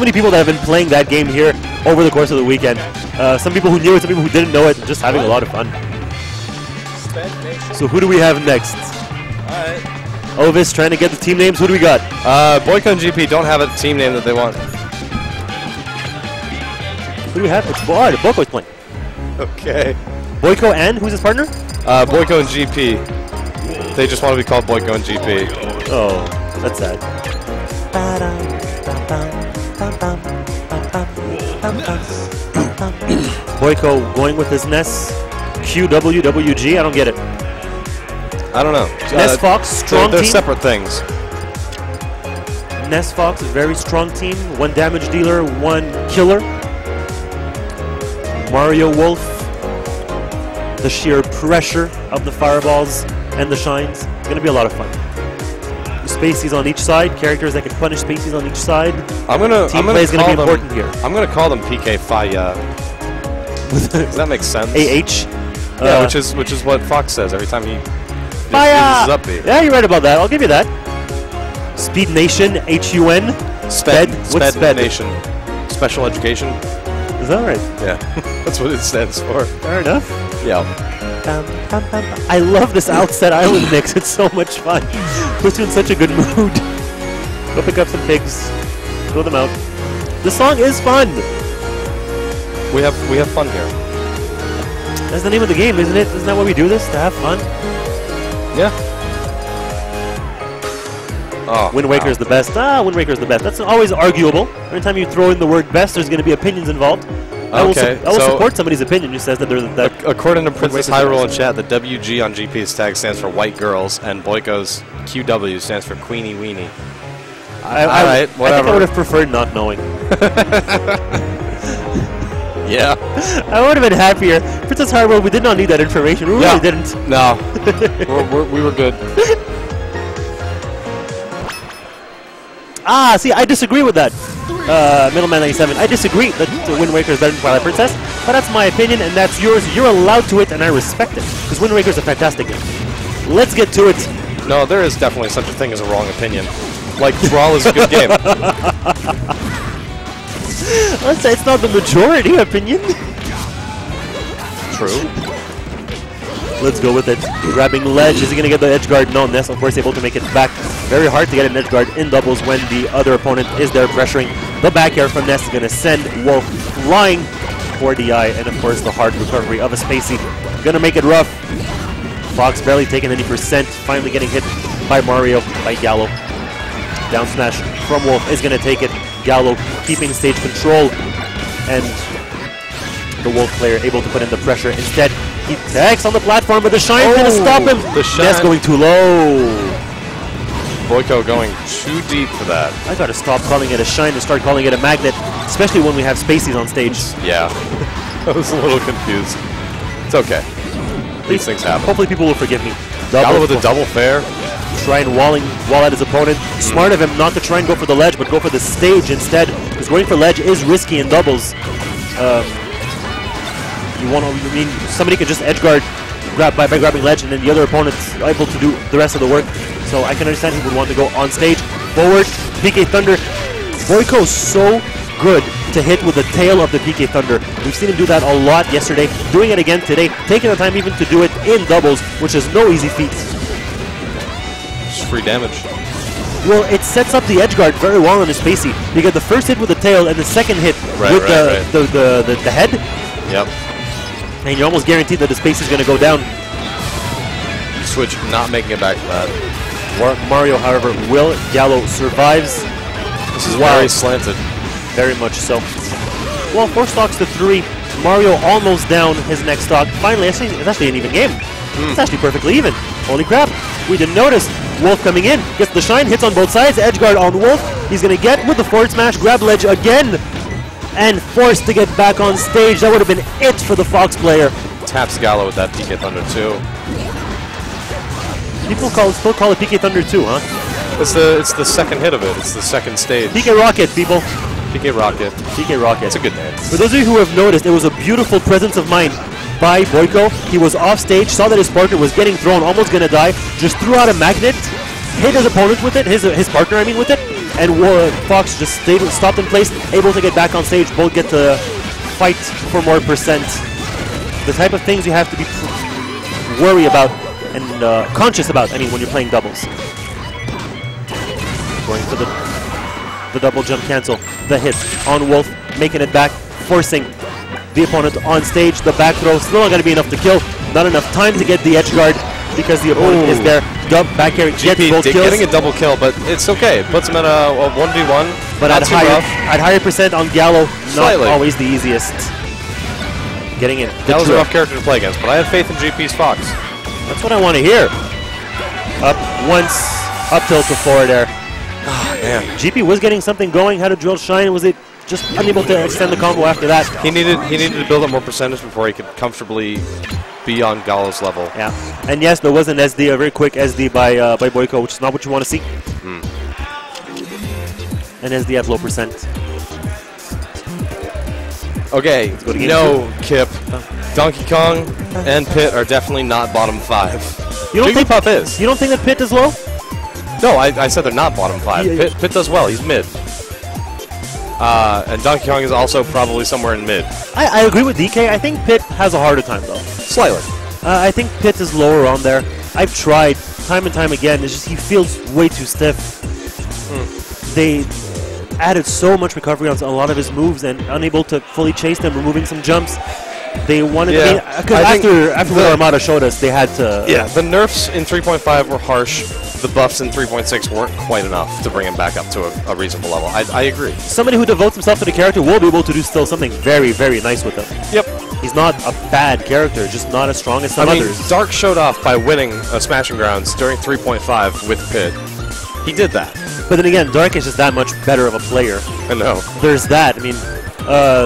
So many people that have been playing that game here over the course of the weekend. Some people who knew it, some people who didn't know it, and just having a lot of fun. So who do we have next? Alright. Ovis trying to get the team names. Who do we got? Boiko and GP don't have a team name that they want. Who do we have? It's Boiko's playing. Okay. Boiko and who's his partner? Boiko and GP. They just want to be called Boiko and GP. Oh, that's sad. Boiko going with his Ness. QWWG. I don't get it. I don't know. Ness Fox, strong they're team. separate things. Ness Fox, very strong team. 1 damage dealer, 1 killer. Mario Wolf. The sheer pressure of the fireballs and the shines. It's going to be a lot of fun. Spacies on each side, characters that can punish spacies on each side. Team play is going to be important here. I'm going to call them PK Fire. Does that make sense? AH. Yeah, which is what Fox says every time he Fire! uses upbeat. Yeah, you're right about that. I'll give you that. Speed Nation, HUN. Sped. What's Sped? Nation. Special Education. Is that right? Yeah, that's what it stands for. Fair enough. Yeah. I love this Outset Island mix. It's so much fun. Puts you in such a good mood. Go pick up some pigs. Throw them out. The song is fun. We have fun here. That's the name of the game, isn't it? Isn't that why we do this? To have fun? Yeah. Oh, Wind Waker is the best. Wind Waker is the best. That's always arguable. Every time you throw in the word best, there's going to be opinions involved. I will support somebody's opinion who says that they're that. According to Princess Hyrule in chat, the WG on GP's tag stands for White Girls, and Boiko's QW stands for Queenie Weenie. Alright, whatever. I think I would have preferred not knowing. Yeah. I would have been happier. Princess Hyrule, we did not need that information. We really didn't. No. we were good. See, I disagree with that. Middleman 97. I disagree that Wind Waker is better than Twilight Princess, but that's my opinion and that's yours. You're allowed to it and I respect it, because Wind Waker is a fantastic game. Let's get to it. No, there is definitely such a thing as a wrong opinion. Like, Thrall is a good game. Let's say it's not the majority opinion. True. Let's go with it. Grabbing ledge. Is he going to get the edge guard? No. Ness, of course, able to make it back. Very hard to get an edge guard in doubles when the other opponent is there pressuring. The back air from Ness is going to send Wolf flying for DI. And, of course, the hard recovery of a Spacey. Going to make it rough. Fox barely taking any %. Finally getting hit by Mario, by Gallo. Down smash from Wolf is going to take it. Gallo keeping stage control. And the Wolf player able to put in the pressure. Instead, he tags on the platform, but the Shine's going to stop him. The Shine. Ness going too low. Boiko going too deep for that. I got to stop calling it a Shine and start calling it a magnet, especially when we have Spaceys on stage. Yeah. I was a little confused. It's okay. These things happen. Hopefully people will forgive me. Gallo with a double fair. Try and wall at his opponent. Smart of him not to try and go for the ledge, but go for the stage instead, because going for ledge is risky in doubles. Somebody can just edge guard by grabbing ledge, and then the other opponent's able to do the rest of the work. So I can understand he would want to go on stage. Forward, PK Thunder. Boiko is so good to hit with the tail of the PK Thunder. We've seen him do that a lot yesterday, doing it again today, taking the time even to do it in doubles, which is no easy feat. Just free damage. Well, it sets up the edge guard very well on his Spacey. You get the first hit with the tail and the second hit with the head. Yep. And you're almost guaranteed that the Spacey is going to go down. Switch not making it back to that. Mario, however, will. Gallo survives. This is very slanted. Very much so. Well, 4 stocks to 3. Mario almost down his next stock. Finally, it's actually an even game. It's actually perfectly even. Holy crap. We didn't notice. Wolf coming in. Gets the Shine. Hits on both sides. Edge guard on Wolf. He's going to get with the forward smash. Grab ledge again. And forced to get back on stage. That would have been it for the Fox player. Taps Gallo with that PK Thunder 2. People still call it PK Thunder 2, huh? It's the second hit of it. It's the second stage. PK Rocket, people. PK Rocket. PK Rocket. It's a good name. For those of you who have noticed, it was a beautiful presence of mind by Boiko. He was off stage, saw that his partner was getting thrown, almost going to die, just threw out a magnet, hit his opponent with it, his partner, I mean, with it, and Fox just stopped in place, able to get back on stage. Both get to fight for more percent. The type of things you have to be worry about and conscious about, I mean, when you're playing doubles. Going for the double jump cancel. The hit on Wolf, making it back, forcing the opponent on stage. The back throw, still not going to be enough to kill. Not enough time to get the edge guard because the opponent is there. Back air gets both kills. Getting a double kill, but it's okay. It puts him at a 1v1. But at higher percent on Gallo, not always the easiest. Getting in. That was a rough character to play against, but I have faith in GP's Fox. That's what I want to hear. Up once, up tilt to forward there. Oh, man. GP was getting something going, had a drill shine. Was it just unable to extend the combo after that? He needed to build up more percentage before he could comfortably be on Gallo's level. Yeah. And yes, there was an SD, a very quick SD by Boiko, which is not what you want to see. An SD at low percent. Okay, no, Kip. Donkey Kong and Pit are definitely not bottom 5. You don't think Puff is? You don't think that Pit is low? No, I said they're not bottom 5. Yeah, Pit does well. He's mid. And Donkey Kong is also probably somewhere in mid. I agree with DK. I think Pit has a harder time, though. Slightly. I think Pit is lower on there. I've tried time and time again. It's just he feels way too stiff. They added so much recovery on a lot of his moves and unable to fully chase them, removing some jumps. They wanted to... After what Armada showed us, they had to... Yeah, the nerfs in 3.5 were harsh. The buffs in 3.6 weren't quite enough to bring him back up to a reasonable level. I agree. Somebody who devotes himself to the character will be able to do still something very, very nice with him. Yep. He's not a bad character, just not as strong as some others. Dark showed off by winning a Smashing Grounds during 3.5 with Pit. He did that. But then again, Dark is just that much better of a player. I know. There's that. I mean,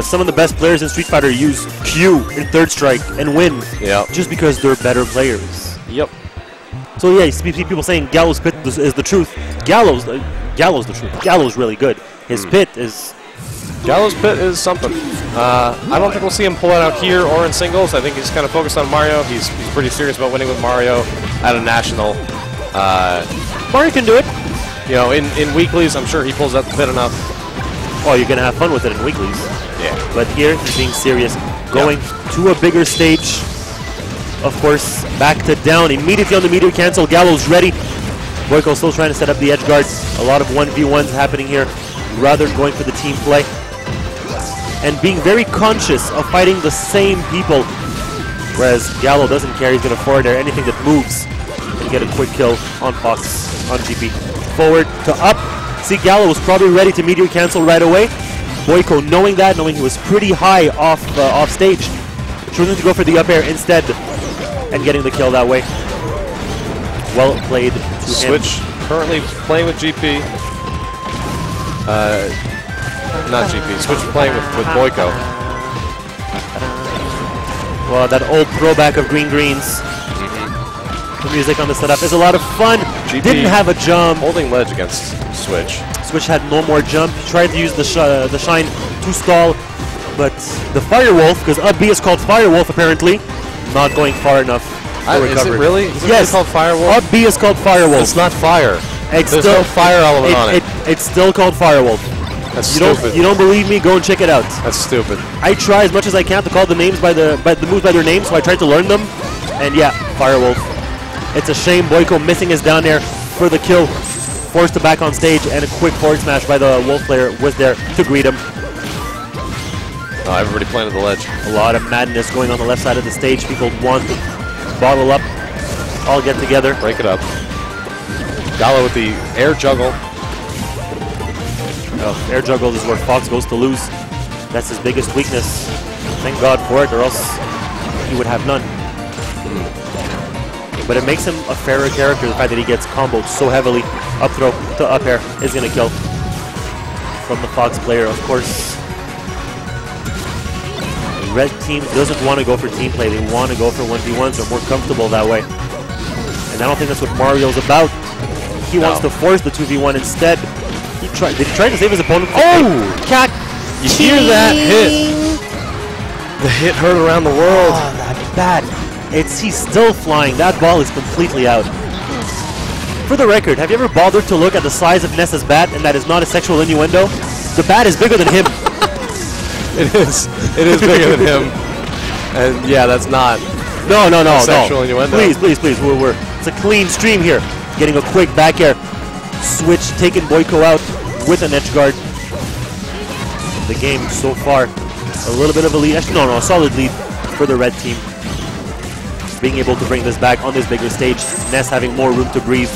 some of the best players in Street Fighter use Q in third strike and win. Yep. Just because they're better players. Yep. So yeah, you see people saying Gallo's Pit is the truth. Gallo's the truth. Gallo's really good. His Pit is... Gallo's Pit is something. I don't think we'll see him pull it out here or in singles. I think he's kind of focused on Mario. He's pretty serious about winning with Mario at a national. Mario can do it. You know, in weeklies, I'm sure he pulls out the Pit enough. Oh, you're going to have fun with it in weeklies. Yeah. But here, he's being serious. Going to a bigger stage. Of course, back to down. Immediately on the meteor cancel. Gallo's ready. Boiko still trying to set up the edge guards. A lot of 1v1s happening here. Rather going for the team play. And being very conscious of fighting the same people. Whereas Gallo doesn't care. He's going to forward there. Anything that moves. And get a quick kill on Fox, on GP. Forward to up. See, Gallo was probably ready to meteor cancel right away. Boiko, knowing he was pretty high off stage, choosing to go for the up air instead and getting the kill that way. Well played to him. Switch currently playing with GP. Not GP. Switch playing with Boiko. Well, that old throwback of green greens. The music on the setup is a lot of fun. GP didn't have a jump. Holding ledge against Switch. Switch had no more jump. He tried to use the shine to stall, but the Firewolf, because up B is called Firewolf apparently, not going far enough for recovery. Is it really? Is it yes, really called Firewolf? Up B is called Firewolf. It's not fire. There's no fire element on it. It's still called Firewolf. That's stupid. You don't believe me? Go and check it out. That's stupid. I try as much as I can to call the names by the moves by their names, so I tried to learn them, and yeah, Firewolf. It's a shame Boiko missing is down there for the kill. Forced to back on stage, and a quick forward smash by the Wolf player was there to greet him. Oh, everybody playing at the ledge. A lot of madness going on the left side of the stage. People want to bottle up, all get together. Break it up. Gallo with the air juggle. Oh, air juggle is where Fox goes to lose. That's his biggest weakness. Thank God for it, or else he would have none. But it makes him a fairer character, the fact that he gets comboed so heavily. Up throw to up air is going to kill from the Fox player, of course. The red team doesn't want to go for team play. They want to go for 1v1s. They're more comfortable that way. And I don't think that's what Mario's about. He wants to force the 2v1 instead. Did he try to save his opponent? Oh! Cat! You hear that hit? The hit heard around the world. Oh, that's bad. He's still flying. That ball is completely out. For the record, have you ever bothered to look at the size of Ness's bat, and that is not a sexual innuendo? The bat is bigger than him. It is. It is bigger than him. And yeah, that's not. No. Sexual innuendo. Please. It's a clean stream here. Getting a quick back air switch, taking Boiko out with an edge guard. The game so far, a little bit of a lead. Actually, no, a solid lead for the red team. Being able to bring this back on this bigger stage. Ness having more room to breathe.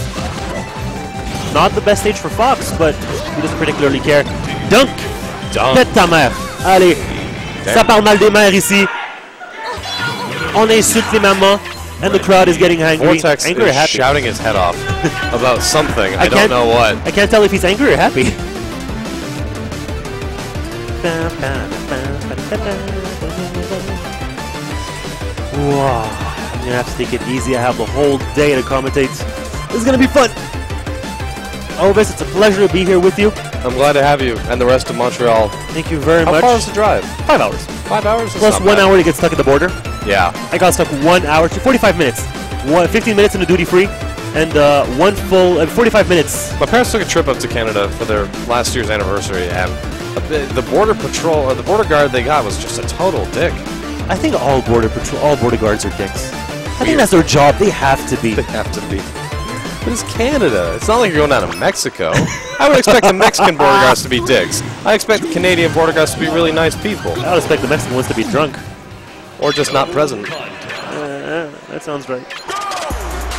Not the best stage for Fox, but he doesn't particularly care. Dunk! Pète ta mère! Allez, ça parle mal des mères ici. On insulte les mamans, and the crowd is getting angry. Vortex angry or is happy? shouting his head off about something. I don't know what. I can't tell if he's angry or happy. Wow. I'm gonna have to take it easy. I have the whole day to commentate. This is gonna be fun. Orvis, it's a pleasure to be here with you. I'm glad to have you and the rest of Montreal. Thank you very much. How far is the drive? 5 hours. 5 hours? Plus 1 hour to get stuck at the border. Yeah. I got stuck 1 hour to 45 minutes. 15 minutes in the duty free, and one full 45 minutes. My parents took a trip up to Canada for their last year's anniversary, and the border patrol or the border guard they got was just a total dick. I think all border guards are dicks. I think that's their job. They have to be. They have to be. But it's Canada. It's not like you're going down to Mexico. I would expect the Mexican border guards to be dicks. I expect the Canadian border guards to be really nice people. I would expect the Mexican ones to be drunk. Or just not present. That sounds right.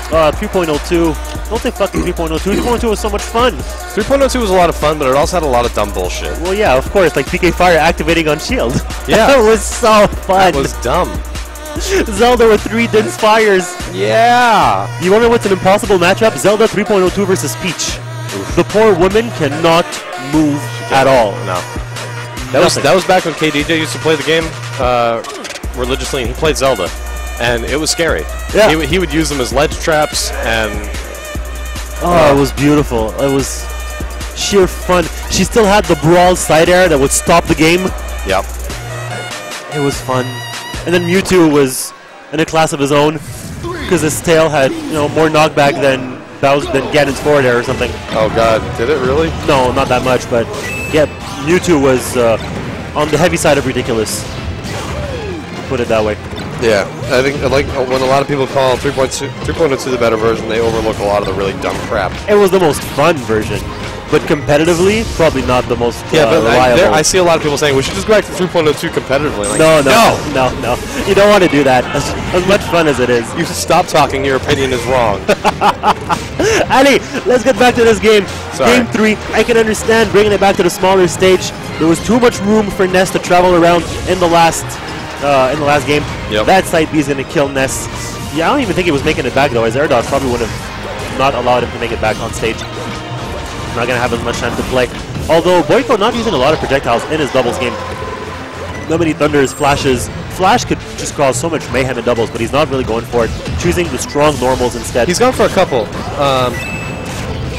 3.02. Don't say fucking 3.02. 3.02 was so much fun. 3.02 was a lot of fun, but it also had a lot of dumb bullshit. Well, yeah, of course. Like PK Fire activating on Shield. Yeah. That was so fun. That was dumb. Zelda with 3 Din's Fires. Yeah. You wonder what's an impossible matchup? Zelda 3.02 versus Peach. Oof. The poor woman cannot move at all. No. That was back when KDJ used to play the game religiously, and he played Zelda. And it was scary. Yeah. He would use them as ledge traps, and... Oh, it was beautiful. It was sheer fun. She still had the brawl side air that would stop the game. Yep. It was fun. And then Mewtwo was in a class of his own, because his tail had, more knockback than Ganon's forward air or something. Oh god, did it really? No, not that much, but yeah, Mewtwo was on the heavy side of ridiculous. Put it that way. Yeah, I think like when a lot of people call 3.02 the better version, they overlook a lot of the really dumb crap. It was the most fun version, but competitively, probably not the most reliable. I see a lot of people saying we should just go back to 3.02 competitively. Like, no. You don't want to do that. As much fun as it is. You stop talking. Your opinion is wrong. Ali, let's get back to this game. Sorry. Game 3. I can understand bringing it back to the smaller stage. There was too much room for Ness to travel around in the last game. Yep. That side B is going to kill Ness. Yeah, I don't even think he was making it back though. His air dodge probably would have not allowed him to make it back on stage. Not going to have as much time to play. Although Boiko not using a lot of projectiles in his doubles game. Not many thunders, flashes. Flash could just cause so much mayhem in doubles, but he's not really going for it. Choosing the strong normals instead. He's gone for a couple.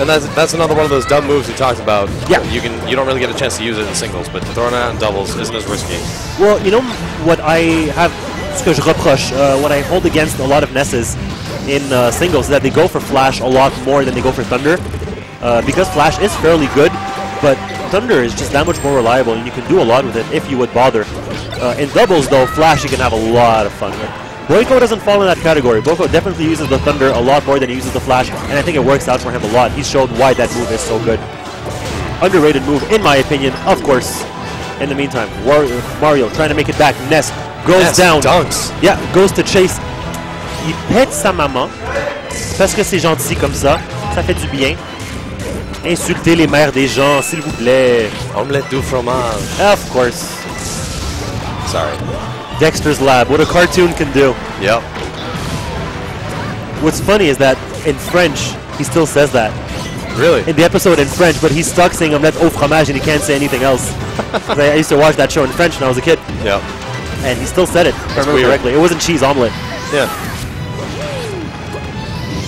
And that's another one of those dumb moves we talked about. Yeah. You don't really get a chance to use it in singles, but throwing it out in doubles isn't as risky. Well, you know what I have, ce que je reproche, what I hold against a lot of Nesses in singles is that they go for Flash a lot more than they go for Thunder. Because Flash is fairly good, but Thunder is just that much more reliable, and you can do a lot with it if you would bother. In doubles, though, Flash you can have a lot of fun with. Boiko doesn't fall in that category. Boiko definitely uses the Thunder a lot more than he uses the Flash, and I think it works out for him a lot. He's showed why that move is so good. Underrated move, in my opinion, of course. In the meantime, Mario trying to make it back. Ness goes down. Dunks. Yeah, goes to chase. Il pète sa maman, parce que c'est gentil comme ça. Ça fait du bien. Insultez les mères des gens, s'il vous plaît. Omelette du fromage. Of course. Sorry. Dexter's Lab, what a cartoon can do. Yep. What's funny is that in French, he still says that. Really? In the episode in French, but he's stuck saying omelette au fromage and he can't say anything else. I used to watch that show in French when I was a kid. Yep. And he still said it, if I remember weird. correctly. It wasn't cheese omelette. Yeah.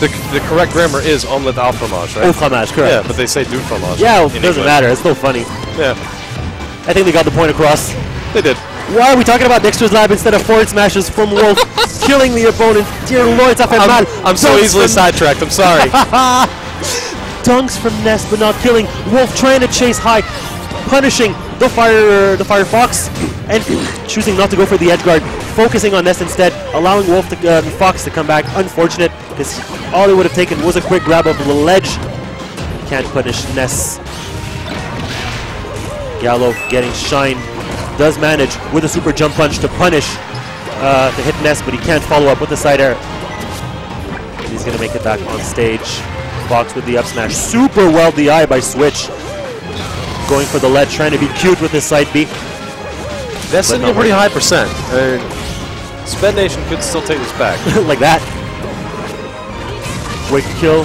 The correct grammar is omelette au fromage, right? Au fromage, correct. Yeah, but they say du fromage. Yeah, well, it doesn't matter. It's still funny. Yeah. I think they got the point across. They did. Why are we talking about Dexter's Lab instead of forward smashes from Wolf killing the opponent? Dear Lord, ça fait mal. I'm so easily sidetracked. I'm sorry. dunks from Ness, but not killing. Wolf trying to chase high, punishing the Fire Fox, and choosing not to go for the edge guard, focusing on Ness instead, allowing Wolf to, Fox to come back. Unfortunate, because all he would have taken was a quick grab of the ledge. Can't punish Ness. Gallo getting shine, does manage with a super jump punch to punish, to hit Ness, but he can't follow up with the side air. He's going to make it back on stage. Fox with the up smash. Super well DI by Switch. Going for the ledge, trying to be cute with his side B. That's sitting a pretty high percent. Sped Nation could still take this back. Like that. Quick kill.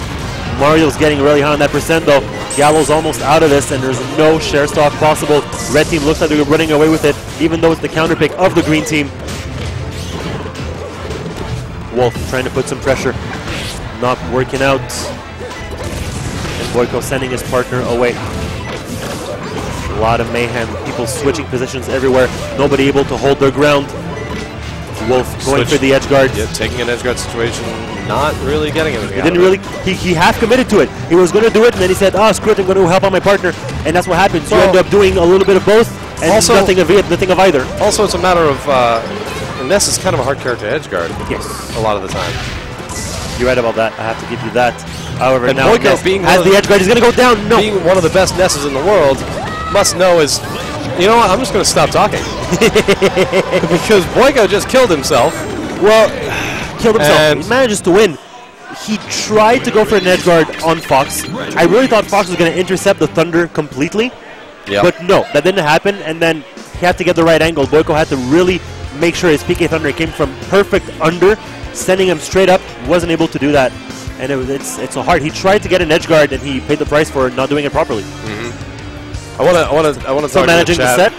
Mario's getting really high on that percent though. Gallo's almost out of this and there's no share stock possible. Red team looks like they're running away with it, even though it's the counter pick of the green team. Wolf trying to put some pressure. Not working out. And Boiko sending his partner away. A lot of mayhem. People switching positions everywhere. Nobody able to hold their ground. Wolf going for the edge guard. Yeah, taking an edge guard situation, not really getting anything. He didn't really. He half committed to it. He was going to do it, and then he said, "Oh, screw it! I'm going to help out my partner," and that's what happens. You end up doing a little bit of both, and also, nothing of either. Also, it's a matter of Ness is kind of a hard character edge guard. Yes, a lot of the time. You're right about that. I have to give you that. However, and now Boiko being as the edge guard, he's going to go down. No, being one of the best Nesses in the world, must know is. You know what? I'm just going to stop talking. Because Boiko just killed himself. Well, killed himself. He manages to win. He tried to go for an edge guard on Fox. I really thought Fox was going to intercept the Thunder completely. Yep. But no, that didn't happen. And then he had to get the right angle. Boiko had to really make sure his PK Thunder came from perfect under, sending him straight up. Wasn't able to do that. And it's so hard. He tried to get an edge guard, and he paid the price for not doing it properly. I want to talk managing the set.